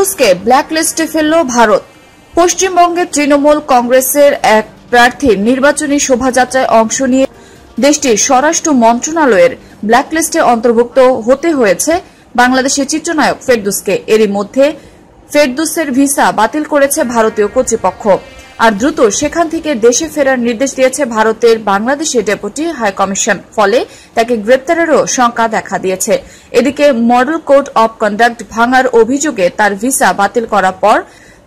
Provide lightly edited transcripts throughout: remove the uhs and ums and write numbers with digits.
ফেরদৌসকে ব্ল্যাকলিস্টে ফেলল ভারত। পশ্চিমবঙ্গের তৃণমূল কংগ্রেসের এক প্রার্থীর নির্বাচনী শোভাযাত্রায় অংশ নিয়ে দেশটির স্বরাষ্ট্র মন্ত্রণালয়ের ব্ল্যাকলিস্টে অন্তর্ভুক্ত হতে হয়েছে বাংলাদেশের চিত্রনায়ক ফেরদৌসকে। এরই মধ্যে ফেরদৌসের ভিসা বাতিল করেছে ভারতীয় কর্তৃপক্ষ, আর দ্রুত সেখান থেকে দেশে ফেরার নির্দেশ দিয়েছে ভারতের বাংলাদেশের ডেপুটি হাইকমিশন। ফলে তাকে গ্রেপ্তারেরও শঙ্কা দেখা দিয়েছে। এদিকে মডেল কোড অব কন্ডাক্ট ভাঙার অভিযোগে তার ভিসা বাতিল করার পর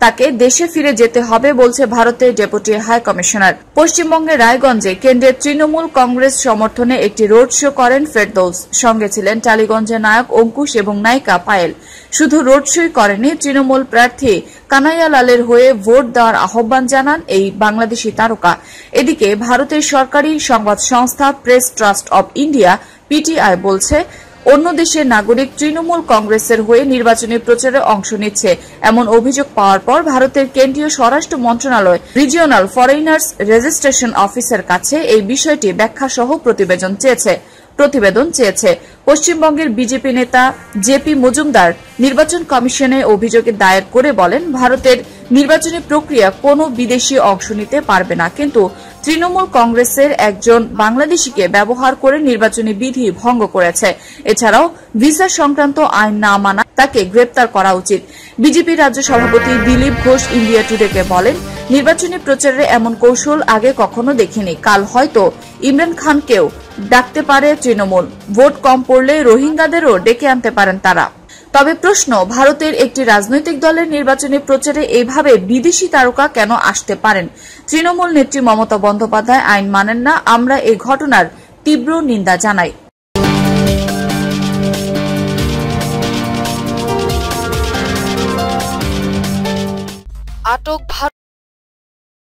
তাকে দেশে ফিরে যেতে হবে বলছে ভারতের ডেপুটি হাইকমিশনার। পশ্চিমবঙ্গের রায়গঞ্জে কেন্দ্রের তৃণমূল কংগ্রেস সমর্থনে একটি রোড শো করেন ফেরদৌস। সঙ্গে ছিলেন টালিগঞ্জের নায়ক অঙ্কুশ এবং নায়িকা পায়েল। শুধু রোড শোই করেনি, তৃণমূল প্রার্থী কানাইয়া লালের হয়ে ভোট দেওয়ার আহ্বান জানান এই বাংলাদেশি তারকা। এদিকে ভারতের সরকারি সংবাদ সংস্থা press trust of India PTI বলছে, অন্য দেশের নাগরিক তৃণমূল কংগ্রেসের হয়ে নির্বাচনী প্রচারে অংশ নিচ্ছে এমন অভিযোগ পাওয়ার পর ভারতের কেন্দ্রীয় স্বরাষ্ট্র মন্ত্রণালয় রিজিওনাল ফরেইনার্স রেজিস্ট্রেশন অফিসের কাছে এই বিষয়টি ব্যাখ্যা সহ প্রতিবেদন চেয়েছে। পশ্চিমবঙ্গের বিজেপি নেতা জেপি মজুমদার নির্বাচন কমিশনে অভিযোগ দায়ের করে বলেন, ভারতের নির্বাচনী প্রক্রিয়া কোনো বিদেশি অংশ নিতে পারবে না, কিন্তু তৃণমূল কংগ্রেসের একজন বাংলাদেশিকে ব্যবহার করে নির্বাচনী বিধি ভঙ্গ করেছে। এছাড়াও ভিসা সংক্রান্ত আইন না মানা তাকে গ্রেপ্তার করা উচিত। বিজেপি রাজ্য সভাপতি দিলীপ ঘোষ ইন্ডিয়া টুডেকে বলেন, নির্বাচনী প্রচারে এমন কৌশল আগে কখনো দেখিনি। কাল হয়তো ইমরান খানকেও ডাকতে পারে তৃণমূল। ভোট কম পড়লে রোহিঙ্গাদেরও ডেকে আনতে পারেন তারা। তবে প্রশ্ন, ভারতের একটি রাজনৈতিক দলের নির্বাচনী প্রচারে এইভাবে বিদেশি তারকা কেন আসতে পারেন? তৃণমূল নেত্রী মমতা বন্দ্যোপাধ্যায় আইন মানেন না। আমরা এই ঘটনার তীব্র নিন্দা জানাই। আটক